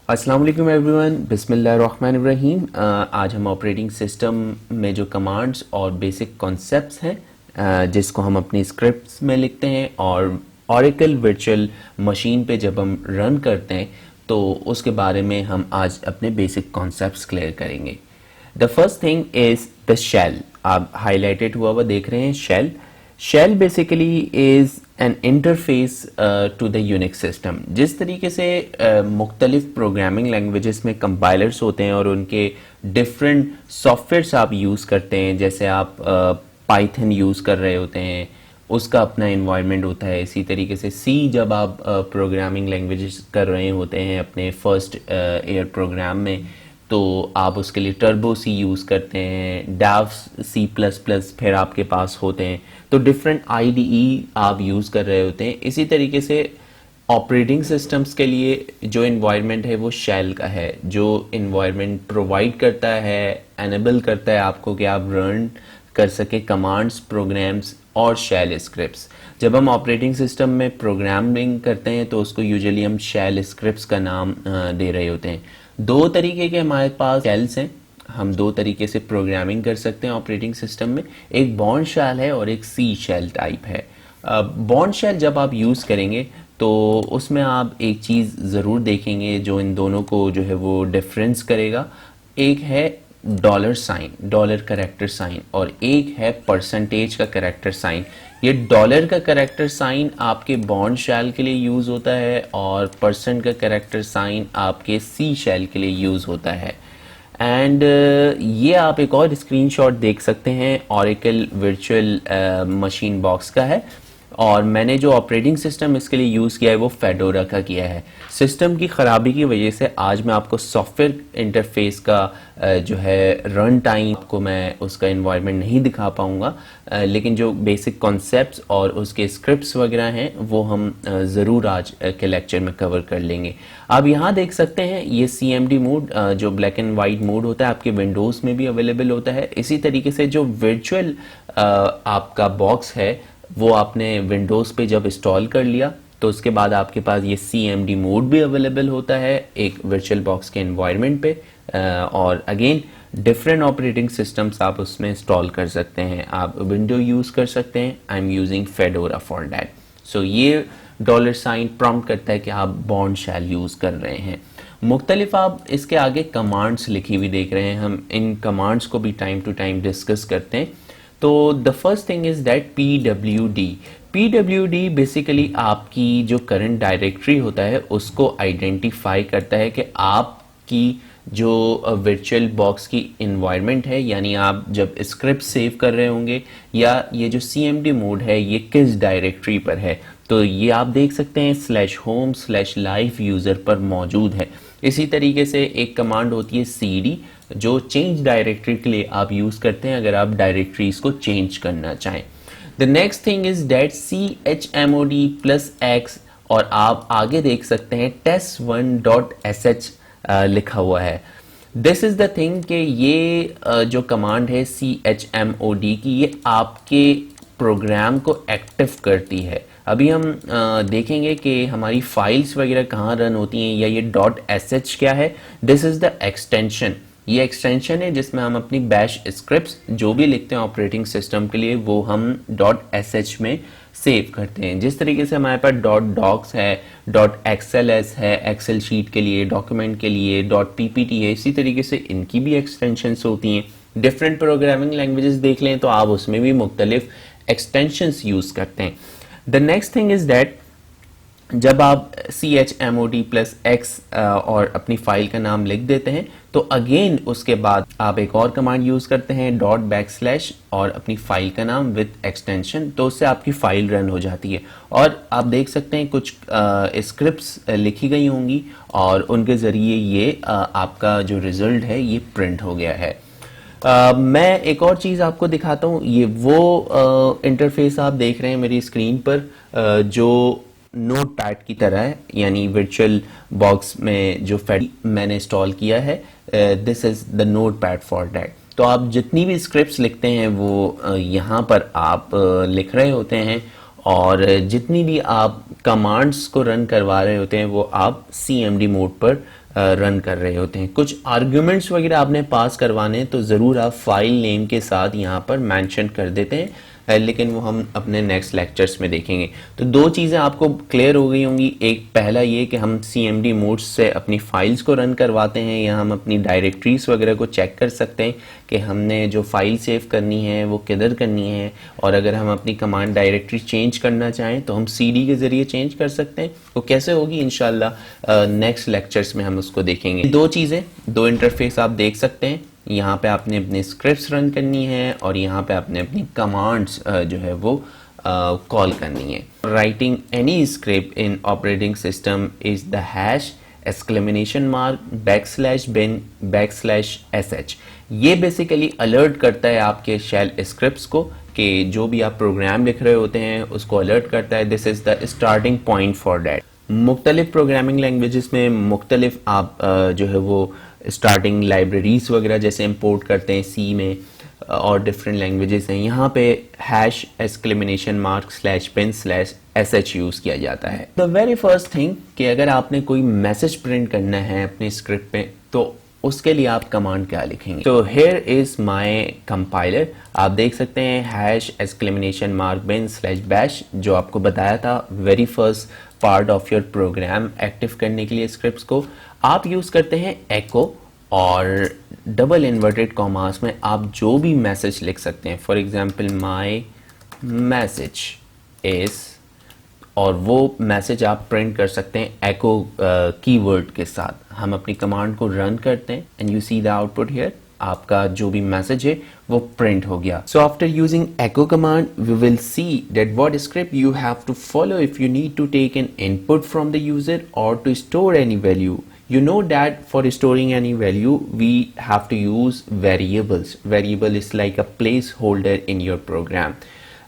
अस्सलाम वालेकुम एवरीवन, बिस्मिल्लाहिर्रहमानिर्रहीम। आज हम ऑपरेटिंग सिस्टम में जो कमांड्स और बेसिक कॉन्सेप्ट्स हैं जिसको हम अपनी स्क्रिप्ट्स में लिखते हैं और ओरेकल वर्चुअल मशीन पे जब हम रन करते हैं तो उसके बारे में हम आज अपने बेसिक कॉन्सेप्ट्स क्लियर करेंगे। The first thing is the shell. आप हाईलाइटेड हुआ देख रहे हैं shell. Shell basically is an interface to the Unix system. जिस तरीके से मुख्तलिफ प्रोग्रामिंग लैंग्वेजेस में कंपाइलर्स होते हैं और उनके डिफरेंट सॉफ्टवेयर्स आप यूज़ करते हैं, जैसे आप पाइथन यूज़ कर रहे होते हैं, उसका अपना इन्वायरमेंट होता है। इसी तरीके से सी जब आप प्रोग्रामिंग लैंग्वेजेस कर रहे होते हैं अपने फर्स्ट ईयर प्रोग्राम में, तो आप उसके लिए टर्बो सी यूज़ करते हैं, डाव सी प्लस प्लस फिर आपके पास होते हैं। तो डिफरेंट आईडीई आप यूज़ कर रहे होते हैं। इसी तरीके से ऑपरेटिंग सिस्टम्स के लिए जो इन्वायरमेंट है वो शेल का है, जो इन्वायरमेंट प्रोवाइड करता है, एनेबल करता है आपको कि आप रन कर सके कमांड्स, प्रोग्राम्स और शेल स्क्रिप्ट्स। जब हम ऑपरेटिंग सिस्टम में प्रोग्रामिंग करते हैं तो उसको यूजुअली हम शेल स्क्रिप्ट्स का नाम दे रहे होते हैं। दो तरीके के हमारे पास शेल्स हैं, हम दो तरीके से प्रोग्रामिंग कर सकते हैं ऑपरेटिंग सिस्टम में। एक बॉर्न शेल है और एक सी शेल टाइप है। बॉर्न शेल जब आप यूज़ करेंगे तो उसमें आप एक चीज़ ज़रूर देखेंगे जो इन दोनों को जो है वो डिफरेंस करेगा। एक है dollar sign, dollar character sign, और एक है परसेंटेज का करेक्टर साइन। ये डॉलर का करेक्टर साइन आपके बॉन्ड शेल के लिए यूज़ होता है और परसेंट का करेक्टर साइन आपके सी शेल के लिए यूज़ होता है। एंड ये आप एक और स्क्रीनशॉट देख सकते हैं, ओरेकल वर्चुअल मशीन बॉक्स का है, और मैंने जो ऑपरेटिंग सिस्टम इसके लिए यूज़ किया है वो फेडोरा का किया है। सिस्टम की ख़राबी की वजह से आज मैं आपको सॉफ्टवेयर इंटरफेस का जो है रन टाइम को मैं उसका इन्वायरमेंट नहीं दिखा पाऊँगा, लेकिन जो बेसिक कॉन्सेप्ट्स और उसके स्क्रिप्ट्स वगैरह हैं वो हम ज़रूर आज के लेक्चर में कवर कर लेंगे। आप यहाँ देख सकते हैं ये CMD मोड जो ब्लैक एंड वाइट मोड होता है आपके विंडोज़ में भी अवेलेबल होता है। इसी तरीके से जो वर्चुअल आपका बॉक्स है वो आपने विंडोज़ पे जब इंस्टॉल कर लिया तो उसके बाद आपके पास ये CMD मोड भी अवेलेबल होता है एक वर्चुअल बॉक्स के एनवायरनमेंट पे, और अगेन डिफरेंट ऑपरेटिंग सिस्टम्स आप उसमें इंस्टॉल कर सकते हैं। आप विंडो यूज़ कर सकते हैं। I am using Fedora for that. So ये डॉलर साइन प्रॉम्प्ट करता है कि आप बॉन्ड शेल यूज़ कर रहे हैं। मुख्तलिफ आप इसके आगे कमांड्स लिखी हुई देख रहे हैं, हम इन कमांड्स को भी टाइम टू टाइम डिस्कस करते हैं। तो the first thing is that PWD basically आपकी जो करंट डायरेक्टरी होता है उसको आइडेंटिफाई करता है कि आपकी जो वर्चुअल बॉक्स की इन्वायरमेंट है, यानी आप जब स्क्रिप्ट सेव कर रहे होंगे या ये जो CMD मोड है ये किस डायरेक्टरी पर है। तो ये आप देख सकते हैं /home/live यूज़र पर मौजूद है। इसी तरीके से एक कमांड होती है CD जो चेंज डायरेक्टरी के लिए आप यूज़ करते हैं अगर आप डायरेक्टरीज को चेंज करना चाहें। The next thing is that chmod+x, और आप आगे देख सकते हैं test1.sh लिखा हुआ है। दिस इज द थिंग कि ये जो कमांड है chmod की, ये आपके प्रोग्राम को एक्टिव करती है। अभी हम देखेंगे कि हमारी फाइल्स वगैरह कहाँ रन होती हैं या ये .sh क्या है। दिस इज द एक्सटेंशन, ये एक्सटेंशन है जिसमें हम अपनी बैश स्क्रिप्ट्स जो भी लिखते हैं ऑपरेटिंग सिस्टम के लिए वो हम .sh में सेव करते हैं। जिस तरीके से हमारे पास .docs है, .xls है एक्सेल शीट के लिए, डॉक्यूमेंट के लिए, .ppt है, इसी तरीके से इनकी भी एक्सटेंशंस होती हैं। डिफरेंट प्रोग्रामिंग लैंग्वेजेस देख लें तो आप उसमें भी मुख्तलिफ एक्सटेंशंस यूज़ करते हैं। The next thing is that जब आप chmod+x और अपनी फाइल का नाम लिख देते हैं तो अगेन उसके बाद आप एक और कमांड यूज़ करते हैं ./ और अपनी फाइल का नाम विद एक्सटेंशन, तो उससे आपकी फाइल रन हो जाती है। और आप देख सकते हैं कुछ स्क्रिप्ट्स लिखी गई होंगी और उनके ज़रिए ये आपका जो रिज़ल्ट है ये प्रिंट हो गया है। मैं एक और चीज़ आपको दिखाता हूँ। ये वो इंटरफेस आप देख रहे हैं मेरी स्क्रीन पर जो नोट पैड की तरह है, यानी वर्चुअल बॉक्स में जो मैंने इंस्टॉल किया है, this is the note pad for that. तो आप जितनी भी स्क्रिप्ट्स लिखते हैं वो यहाँ पर आप लिख रहे होते हैं, और जितनी भी आप कमांड्स को रन करवा रहे होते हैं वो आप CMD मोड पर रन कर रहे होते हैं। कुछ आर्ग्यूमेंट्स वगैरह आपने पास करवाने तो ज़रूर आप फाइल नेम के साथ यहाँ पर मेंशन कर देते हैं, लेकिन वो हम अपने नेक्स्ट लेक्चर्स में देखेंगे। तो दो चीज़ें आपको क्लियर हो गई होंगी। एक पहला ये कि हम CMD मोड्स से अपनी फाइल्स को रन करवाते हैं, या हम अपनी डायरेक्टरीज वगैरह को चेक कर सकते हैं कि हमने जो फाइल सेव करनी है वो किधर करनी है, और अगर हम अपनी कमांड डायरेक्टरी चेंज करना चाहें तो हम CD के ज़रिए चेंज कर सकते हैं। वो कैसे होगी इंशाल्लाह नेक्स्ट लेक्चर्स में हम उसको देखेंगे। दो चीज़ें, दो इंटरफेस आप देख सकते हैं। यहाँ पे आपने अपने स्क्रिप्ट्स रन करनी है और यहाँ पे आपने अपनी कमांड्स जो है वो कॉल करनी है। Writing any script in operating system is the hash !bin/sh। ये बेसिकली अलर्ट करता है आपके शेल स्क्रिप्ट्स को कि जो भी आप प्रोग्राम लिख रहे होते हैं उसको अलर्ट करता है। This is the starting point for that. मुख्तलिफ प्रोग्रामिंग लैंग्वेजेस में मुख्तलिफ आप जो है वो स्टार्टिंग लाइब्रेरीज वगैरह जैसे इंपोर्ट करते हैं C में, और डिफरेंट लैंग्वेजेस हैं। यहाँ पे #!bin/sh यूज़ किया जाता है। द वेरी फर्स्ट थिंग कि अगर आपने कोई मैसेज प्रिंट करना है अपनी स्क्रिप्ट पे तो उसके लिए आप कमांड क्या लिखेंगे। तो हेयर इज माई कंपाइलर। आप देख सकते हैं #!bin/bash जो आपको बताया था very first part of your program active करने के लिए स्क्रिप्ट्स को आप यूज़ करते हैं एको, और डबल इन्वर्टेड कॉमास में आप जो भी मैसेज लिख सकते हैं। For example my message is, और वो मैसेज आप प्रिंट कर सकते हैं एको कीवर्ड के साथ। हम अपनी कमांड को रन करते हैं and you see the output here, आपका जो भी मैसेज है वो प्रिंट हो गया। So after using echo command we will see that what script you have to follow if you need to take an input from the user or to store any value. You know that for storing any value we have to use variables. Variable is like a placeholder in your program.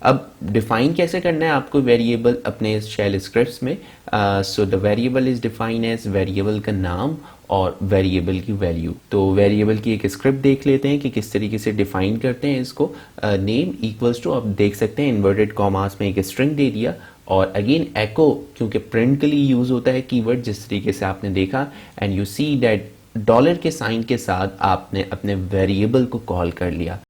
अब define कैसे करना है आपको variable अपने shell scripts में। So the variable is define as variable का नाम और वेरिएबल की वैल्यू। तो वेरिएबल की एक स्क्रिप्ट देख लेते हैं कि किस तरीके से डिफाइन करते हैं इसको। नेम इक्वल्स टू, आप देख सकते हैं इन्वर्टेड कॉमास में एक स्ट्रिंग दे दिया, और अगेन एको क्योंकि प्रिंट के लिए यूज होता है कीवर्ड जिस तरीके से आपने देखा, and you see that dollar के साइन के साथ आपने अपने वेरिएबल को कॉल कर लिया।